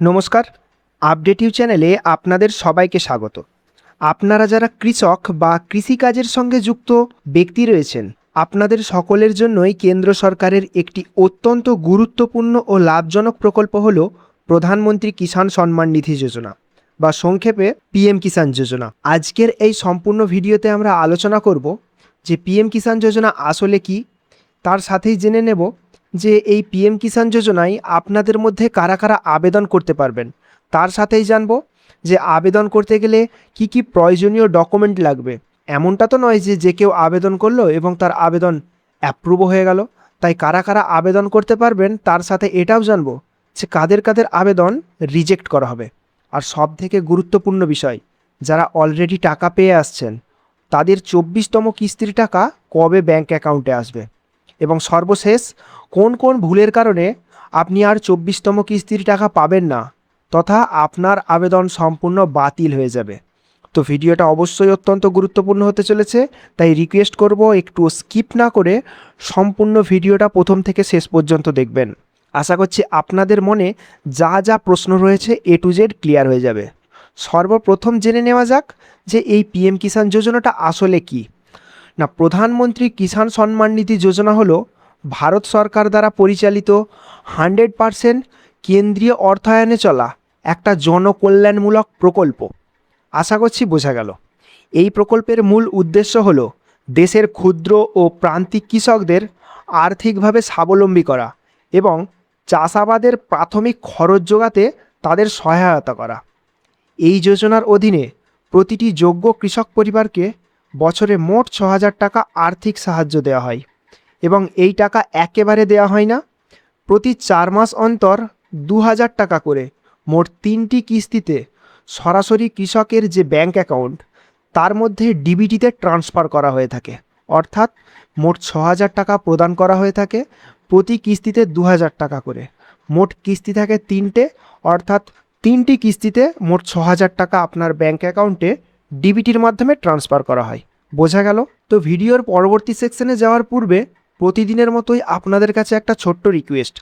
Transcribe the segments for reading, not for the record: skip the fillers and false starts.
নমস্কার, আপডেটিভ চ্যানেলে আপনাদের সবাইকে স্বাগত। আপনারা যারা কৃষক বা কৃষিকাজের সঙ্গে যুক্ত ব্যক্তি রয়েছেন, আপনাদের সকলের জন্যই কেন্দ্র সরকারের একটি অত্যন্ত গুরুত্বপূর্ণ ও লাভজনক প্রকল্প হল প্রধানমন্ত্রী কিষাণ সম্মান নিধি যোজনা বা সংক্ষেপে পিএম কিষাণ যোজনা। আজকের এই সম্পূর্ণ ভিডিওতে আমরা আলোচনা করব যে পিএম কিষাণ যোজনা আসলে কি, তার সাথেই জেনে নেব যে এই পিএম কিষাণ যোজনায় আপনাদের মধ্যে কারা কারা আবেদন করতে পারবেন। তার সাথেই জানবো যে আবেদন করতে গেলে কি কি প্রয়োজনীয় ডকুমেন্ট লাগবে। এমনটা তো নয় যে যে কেউ আবেদন করলো এবং তার আবেদন অ্যাপ্রুভও হয়ে গেল। তাই কারা কারা আবেদন করতে পারবেন তার সাথে এটাও জানবো যে কাদের কাদের আবেদন রিজেক্ট করা হবে। আর সব থেকে গুরুত্বপূর্ণ বিষয়, যারা অলরেডি টাকা পেয়ে আসছেন তাদের 24তম কিস্তির টাকা কবে ব্যাংক অ্যাকাউন্টে আসবে, এবং সর্বশেষ কোন কোন ভুলের কারণে আপনি আর 24তম কিস্তির টাকা পাবেন না তথা আপনার আবেদন সম্পূর্ণ বাতিল হয়ে যাবে। তো ভিডিওটা অবশ্যই অত্যন্ত গুরুত্বপূর্ণ হতে চলেছে, তাই রিকোয়েস্ট করব একটু স্কিপ না করে সম্পূর্ণ ভিডিওটা প্রথম থেকে শেষ পর্যন্ত দেখবেন। আশা করছি আপনাদের মনে যা যা প্রশ্ন রয়েছে এ টু জেড ক্লিয়ার হয়ে যাবে। সর্বপ্রথম জেনে নেওয়া যাক যে এই পিএম কিষাণ যোজনাটা আসলে কি না। প্রধানমন্ত্রী কিষাণ সম্মান নিধি যোজনা হলো ভারত সরকার দ্বারা পরিচালিত 100% কেন্দ্রীয় অর্থায়নে চলা একটা জনকল্যাণমূলক প্রকল্প। আশা করছি বোঝা গেল। এই প্রকল্পের মূল উদ্দেশ্য হলো দেশের ক্ষুদ্র ও প্রান্তিক কৃষকদের আর্থিকভাবে স্বাবলম্বী করা এবং চাষাবাদের প্রাথমিক খরচ যোগাতে তাদের সহায়তা করা। এই যোজনার অধীনে প্রতিটি যোগ্য কৃষক পরিবারকে বছরে মোট 6,000 টাকা আর্থিক সাহায্য দেওয়া হয়, এবং এই টাকা একেবারে দেওয়া হয় না, প্রতি 4 মাস অন্তর 2,000 টাকা করে মোট 3টি কিস্তিতে সরাসরি কৃষকের যে ব্যাংক অ্যাকাউন্ট তার মধ্যে ডিবিটিতে ট্রান্সফার করা হয়ে থাকে। অর্থাৎ মোট 6,000 টাকা প্রদান করা হয়ে থাকে, প্রতি কিস্তিতে 2,000 টাকা করে। মোট কিস্তি থাকে 3টে, অর্থাৎ 3টি কিস্তিতে মোট 6,000 টাকা আপনার ব্যাংক অ্যাকাউন্টে ডিবিটির মাধ্যমে ট্রান্সফার করা হয়। বোঝা গেল? তো ভিডিওর পরবর্তী সেকশনে যাওয়ার পূর্বে প্রতিদিনের মতোই আপনাদের কাছে একটা ছোট্ট রিকোয়েস্ট,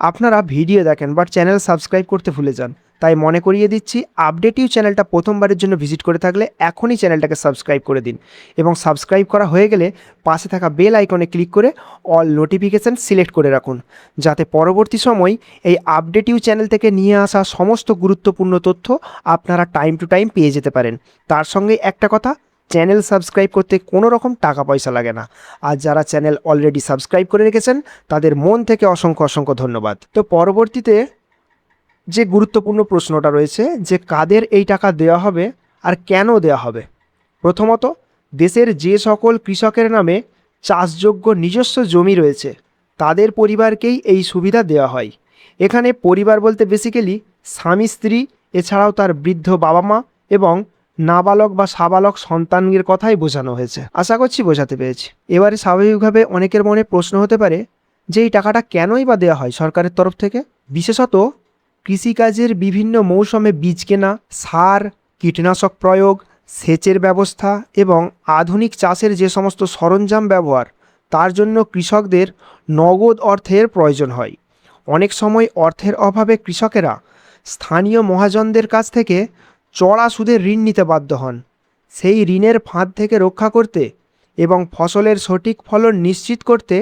আপনারা ভিডিও দেখেন বাট চ্যানেল সাবস্ক্রাইব করতে ভুলে যান। তাই মনে করিয়ে দিচ্ছি, আপডেটিভ চ্যানেলটা প্রথমবারের জন্য ভিজিট করে থাকলে এখনই চ্যানেলটাকে সাবস্ক্রাইব করে দিন, এবং সাবস্ক্রাইব করা হয়ে গেলে পাশে থাকা বেল আইকনে ক্লিক করে অল নোটিফিকেশান সিলেক্ট করে রাখুন, যাতে পরবর্তী সময় এই আপডেটিভ চ্যানেল থেকে নিয়ে আসা সমস্ত গুরুত্বপূর্ণ তথ্য আপনারা টাইম টু টাইম পেয়ে যেতে পারেন। তার সঙ্গে একটা কথা, চ্যানেল সাবস্ক্রাইব করতে কোনো রকম টাকা পয়সা লাগে না। আর যারা চ্যানেল অলরেডি সাবস্ক্রাইব করে রেখেছেন তাদের মন থেকে অসংখ্য অসংখ্য ধন্যবাদ। তো পরবর্তীতে যে গুরুত্বপূর্ণ প্রশ্নটা রয়েছে যে কাদের এই টাকা দেওয়া হবে আর কেন দেওয়া হবে। প্রথমত, দেশের যে সকল কৃষকের নামে চাষযোগ্য নিজস্ব জমি রয়েছে তাদের পরিবারকেই এই সুবিধা দেওয়া হয়। এখানে পরিবার বলতে বেসিক্যালি স্বামী স্ত্রী এছাড়াও তার বৃদ্ধ বাবা মা এবং নাবালক বা সাবালক সন্তানের কথাই বোঝানো হয়েছে। আশা করছি বোঝাতে পেরেছি। এবারে স্বাভাবিকভাবে অনেকের মনে প্রশ্ন হতে পারে যে এই টাকাটা কেনই বা দেওয়া হয় সরকারের তরফ থেকে। বিশেষত কৃষিকাজের বিভিন্ন মৌসুমে বীজ কেনা, সার, কীটনাশক প্রয়োগ, সেচের ব্যবস্থা এবং আধুনিক চাষের যে সমস্ত সরঞ্জাম ব্যবহার, তার জন্য কৃষকদের নগদ অর্থের প্রয়োজন হয়। অনেক সময় অর্থের অভাবে কৃষকেরা স্থানীয় মহাজনদের কাছ থেকে চড়া সুদে ঋণ নিতে বাধ্য হন। সেই ঋণের ফাঁদ থেকে রক্ষা করতে এবং ফসলের সঠিক ফলন নিশ্চিত করতে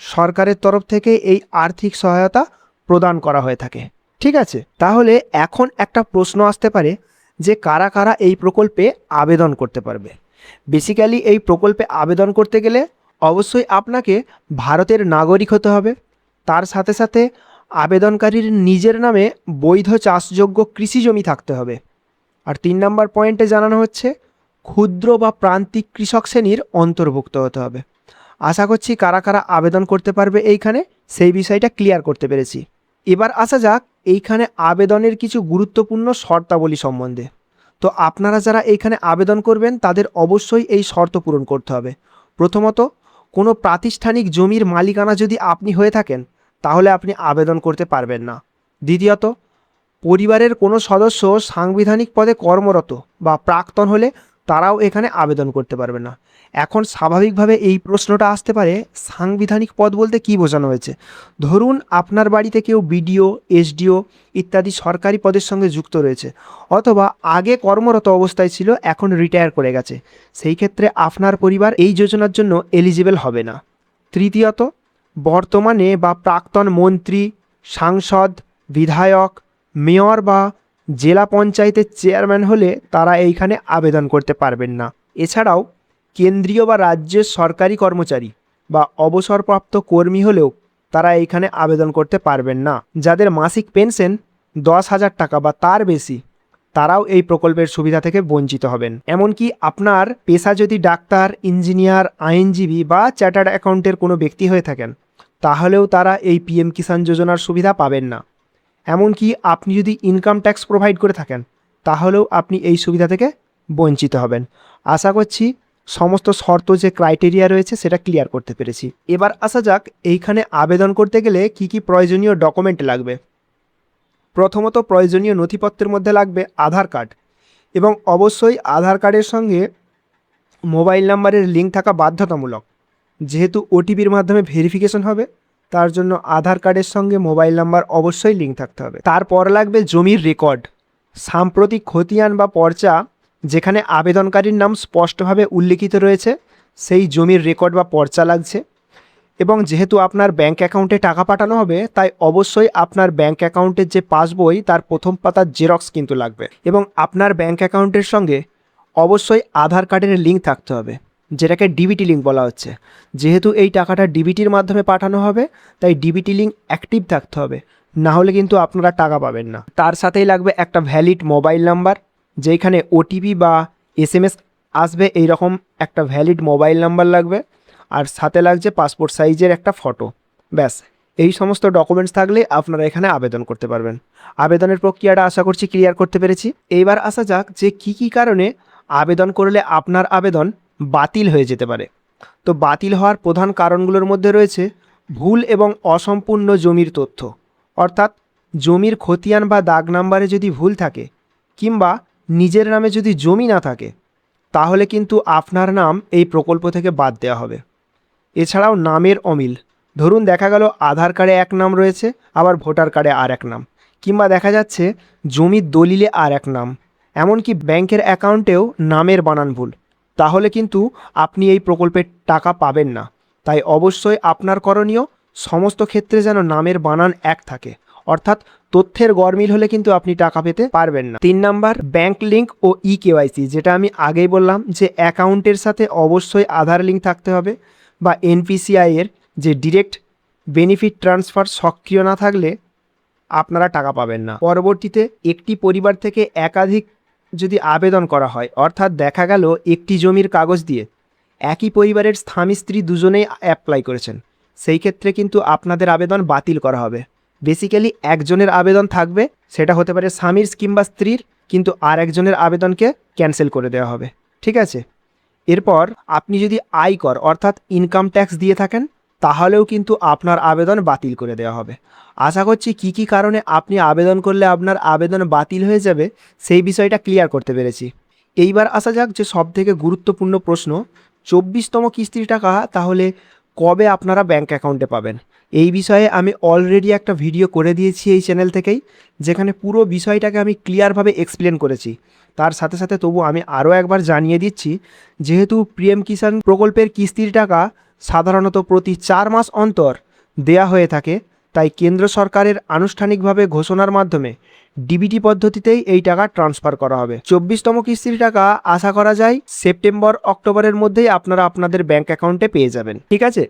সরকারের তরফ থেকে এই আর্থিক সহায়তা প্রদান করা হয়ে থাকে। ঠিক আছে, তাহলে এখন একটা প্রশ্ন আসতে পারে যে কারা কারা এই প্রকল্পে আবেদন করতে পারবে। বেসিক্যালি এই প্রকল্পে আবেদন করতে গেলে অবশ্যই আপনাকে ভারতের নাগরিক হতে হবে। তার সাথে সাথে আবেদনকারীর নিজের নামে বৈধ চাষযোগ্য কৃষি জমি থাকতে হবে। আর 3 নম্বর পয়েন্টে জানানো হচ্ছে ক্ষুদ্র বা প্রান্তিক কৃষক শ্রেণীর অন্তর্ভুক্ত হতে হবে। আশা করছি কারা কারা আবেদন করতে পারবে এইখানে সেই বিষয়টা ক্লিয়ার করতে পেরেছি। এবার আসা যাক এইখানে আবেদনের কিছু গুরুত্বপূর্ণ শর্তাবলী সম্বন্ধে। তো আপনারা যারা এইখানে আবেদন করবেন তাদের অবশ্যই এই শর্ত পূরণ করতে হবে। প্রথমত, কোনো প্রাতিষ্ঠানিক জমির মালিকানা যদি আপনি হয়ে থাকেন তাহলে আপনি আবেদন করতে পারবেন না। দ্বিতীয়ত, পরিবারের কোনো সদস্য সাংবিধানিক পদে কর্মরত বা প্রাক্তন হলে তারাও এখানে আবেদন করতে পারবে না। এখন স্বাভাবিকভাবে এই প্রশ্নটা আসতে পারে, সাংবিধানিক পদ বলতে কী বোঝানো হয়েছে? ধরুন আপনার বাড়িতে কেউ বিডিও, এসডিও ইত্যাদি সরকারি পদের সঙ্গে যুক্ত রয়েছে, অথবা আগে কর্মরত অবস্থায় ছিল, এখন রিটায়ার করে গেছে। সেই ক্ষেত্রে আপনার পরিবার এই যোজনার জন্য এলিজিবল হবে না। তৃতীয়ত, বর্তমানে বা প্রাক্তন মন্ত্রী, সাংসদ, বিধায়ক, মেয়র বা জেলা পঞ্চায়েতের চেয়ারম্যান হলে তারা এইখানে আবেদন করতে পারবেন না। এছাড়াও কেন্দ্রীয় বা রাজ্যের সরকারি কর্মচারী বা অবসরপ্রাপ্ত কর্মী হলেও তারা এইখানে আবেদন করতে পারবেন না। যাদের মাসিক পেনশন 10,000 টাকা বা তার বেশি, তারাও এই প্রকল্পের সুবিধা থেকে বঞ্চিত হবেন। এমনকি আপনার পেশা যদি ডাক্তার, ইঞ্জিনিয়ার, আইনজীবী বা চার্টার্ড অ্যাকাউন্টের কোনো ব্যক্তি হয়ে থাকেন, তাহলেও তারা এই পিএম কিষাণ যোজনার সুবিধা পাবেন না। এমনকি আপনি যদি ইনকাম ট্যাক্স প্রোভাইড করে থাকেন, তাহলেও আপনি এই সুবিধা থেকে বঞ্চিত হবেন। আশা করছি সমস্ত শর্ত যে ক্রাইটেরিয়া রয়েছে সেটা ক্লিয়ার করতে পেরেছি। এবার আসা যাক এইখানে আবেদন করতে গেলে কি কি প্রয়োজনীয় ডকুমেন্ট লাগবে। প্রথমত প্রয়োজনীয় নথিপত্রের মধ্যে লাগবে আধার কার্ড, এবং অবশ্যই আধার কার্ডের সঙ্গে মোবাইল নাম্বারের লিঙ্ক থাকা বাধ্যতামূলক। যেহেতু ওটিপির মাধ্যমে ভেরিফিকেশন হবে, তার জন্য আধার কার্ডের সঙ্গে মোবাইল নাম্বার অবশ্যই লিঙ্ক থাকতে হবে। তারপর লাগবে জমির রেকর্ড, সাম্প্রতিক খতিয়ান বা পর্চা যেখানে আবেদনকারীর নাম স্পষ্টভাবে উল্লেখিত রয়েছে, সেই জমির রেকর্ড বা পর্চা লাগছে। এবং যেহেতু আপনার ব্যাঙ্ক অ্যাকাউন্টে টাকা পাঠানো হবে, তাই অবশ্যই আপনার ব্যাঙ্ক অ্যাকাউন্টের যে পাসবই তার প্রথম পাতার জেরক্স কিন্তু লাগবে। এবং আপনার ব্যাঙ্ক অ্যাকাউন্টের সঙ্গে অবশ্যই আধার কার্ডের লিঙ্ক থাকতে হবে, যেটাকে ডিবিটি লিঙ্ক বলা হচ্ছে। যেহেতু এই টাকাটা ডিবিটির মাধ্যমে পাঠানো হবে, তাই ডিবিটি লিঙ্ক অ্যাক্টিভ থাকতে হবে, না হলে কিন্তু আপনারা টাকা পাবেন না। তার সাথেই লাগবে একটা ভ্যালিড মোবাইল নাম্বার, যেখানে ওটিপি বা এসএমএস আসবে, এই রকম একটা ভ্যালিড মোবাইল নাম্বার লাগবে। আর সাথে লাগছে পাসপোর্ট সাইজের একটা ফটো। ব্যাস, এই সমস্ত ডকুমেন্টস থাকলে আপনারা এখানে আবেদন করতে পারবেন। আবেদনের প্রক্রিয়াটা আশা করছি ক্লিয়ার করতে পেরেছি। এইবার আসা যাক যে কী কী কারণে আবেদন করলে আপনার আবেদন বাতিল হয়ে যেতে পারে। তো বাতিল হওয়ার প্রধান কারণগুলোর মধ্যে রয়েছে ভুল এবং অসম্পূর্ণ জমির তথ্য, অর্থাৎ জমির খতিয়ান বা দাগ নাম্বারে যদি ভুল থাকে, কিংবা নিজের নামে যদি জমি না থাকে, তাহলে কিন্তু আপনার নাম এই প্রকল্প থেকে বাদ দেওয়া হবে। এছাড়াও নামের অমিল, ধরুন দেখা গেল আধার কার্ডে এক নাম রয়েছে, আবার ভোটার কার্ডে আর এক নাম, কিংবা দেখা যাচ্ছে জমির দলিলে আর এক নাম, এমনকি ব্যাংকের অ্যাকাউন্টেও নামের বানান ভুল, তাহলে কিন্তু আপনি এই প্রকল্পের টাকা পাবেন না। তাই অবশ্যই আপনার করণীয় সমস্ত ক্ষেত্রে যেন নামের বানান এক থাকে, অর্থাৎ তথ্যের গরমিল হলে কিন্তু আপনি টাকা পেতে পারবেন না। 3 নাম্বার, ব্যাংক লিঙ্ক ও কেওয়াইসি, যেটা আমি আগেই বললাম যে অ্যাকাউন্টের সাথে অবশ্যই আধার লিঙ্ক থাকতে হবে, বা এনপিসিআই এর যে ডিরেক্ট বেনিফিট ট্রান্সফার সক্রিয় না থাকলে আপনারা টাকা পাবেন না। পরবর্তীতে একটি পরিবার থেকে একাধিক যদি আবেদন করা হয়, অর্থাৎ দেখা গেল একটি জমির কাগজ দিয়ে একই পরিবারের স্বামী স্ত্রী দুজনেই অ্যাপ্লাই করেছেন, সেই ক্ষেত্রে কিন্তু আপনাদের আবেদন বাতিল করা হবে। বেসিক্যালি একজনের আবেদন থাকবে, সেটা হতে পারে স্বামীর কিংবা স্ত্রীর, কিন্তু আর একজনের আবেদনকে ক্যান্সেল করে দেওয়া হবে। ঠিক আছে। এরপর আপনি যদি আয়কর অর্থাৎ ইনকাম ট্যাক্স দিয়ে থাকেন, তাহলেও কিন্তু আপনার আবেদন বাতিল করে দেওয়া হবে। আশা করছি কী কী কারণে আপনি আবেদন করলে আপনার আবেদন বাতিল হয়ে যাবে সেই বিষয়টা ক্লিয়ার করতে পেরেছি। এইবার আসা যাক যে সবথেকে গুরুত্বপূর্ণ প্রশ্ন, 24তম কিস্তির টাকা তাহলে কবে আপনারা ব্যাঙ্ক অ্যাকাউন্টে পাবেন। এই বিষয়ে আমি অলরেডি একটা ভিডিও করে দিয়েছি এই চ্যানেল থেকেই, যেখানে পুরো বিষয়টাকে আমি ক্লিয়ারভাবে এক্সপ্লেন করেছি। তার সাথে সাথে তবু আমি আরও একবার জানিয়ে দিচ্ছি, যেহেতু পিএম কিষাণ প্রকল্পের কিস্তির টাকা সাধারণত প্রতি 4 মাস অন্তর দেয়া হয়ে থাকে, তাই কেন্দ্র সরকারের আনুষ্ঠানিকভাবে ঘোষণার মাধ্যমে ডিবিটি পদ্ধতিতেই এই টাকা ট্রান্সফার করা হবে। 24তম কিস্তির টাকা আশা করা যায় সেপ্টেম্বর অক্টোবরের মধ্যেই আপনারা আপনাদের ব্যাঙ্ক অ্যাকাউন্টে পেয়ে যাবেন। ঠিক আছে।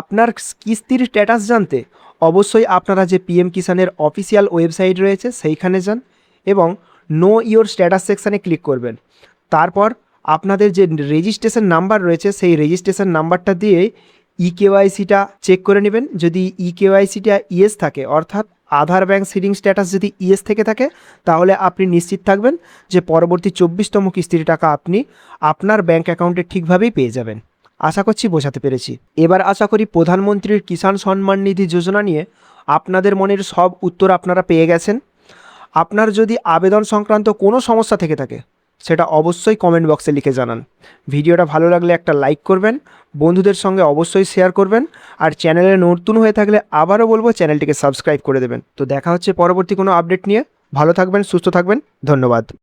আপনার কিস্তির স্ট্যাটাস জানতে অবশ্যই আপনারা যে পিএম কিষাণের অফিসিয়াল ওয়েবসাইট রয়েছে সেইখানে যান এবং নো ইওর স্ট্যাটাস সেকশানে ক্লিক করবেন। তারপর আপনাদের যে রেজিস্ট্রেশন নাম্বার রয়েছে সেই রেজিস্ট্রেশন নাম্বারটা দিয়ে ইকেওয়াইসিটা চেক করে নেবেন। যদি ইকেওয়াইসিটা ইয়েস থাকে, অর্থাৎ আধার ব্যাংক সিডিং স্ট্যাটাস যদি ইয়েস থেকে থাকে, তাহলে আপনি নিশ্চিত থাকবেন যে পরবর্তী 24তম কিস্তির টাকা আপনি আপনার ব্যাংক অ্যাকাউন্টে ঠিকভাবেই পেয়ে যাবেন। আশা করছি বোঝাতে পেরেছি। এবার আশা করি প্রধানমন্ত্রীর কিষাণ সম্মান নিধি যোজনা নিয়ে আপনাদের মনের সব উত্তর আপনারা পেয়ে গেছেন। আপনার যদি আবেদন সংক্রান্ত কোনো সমস্যা থেকে থাকে, সেটা অবশ্যই কমেন্ট বক্সে লিখে জানান। ভিডিওটা ভালো লাগলে একটা লাইক করবেন, বন্ধুদের সঙ্গে অবশ্যই শেয়ার করবেন, আর চ্যানেলে নতুন হয়ে থাকলে আবারও বলবো চ্যানেলটিকে সাবস্ক্রাইব করে দেবেন। তো দেখা হচ্ছে পরবর্তী কোনো আপডেট নিয়ে। ভালো থাকবেন, সুস্থ থাকবেন, ধন্যবাদ।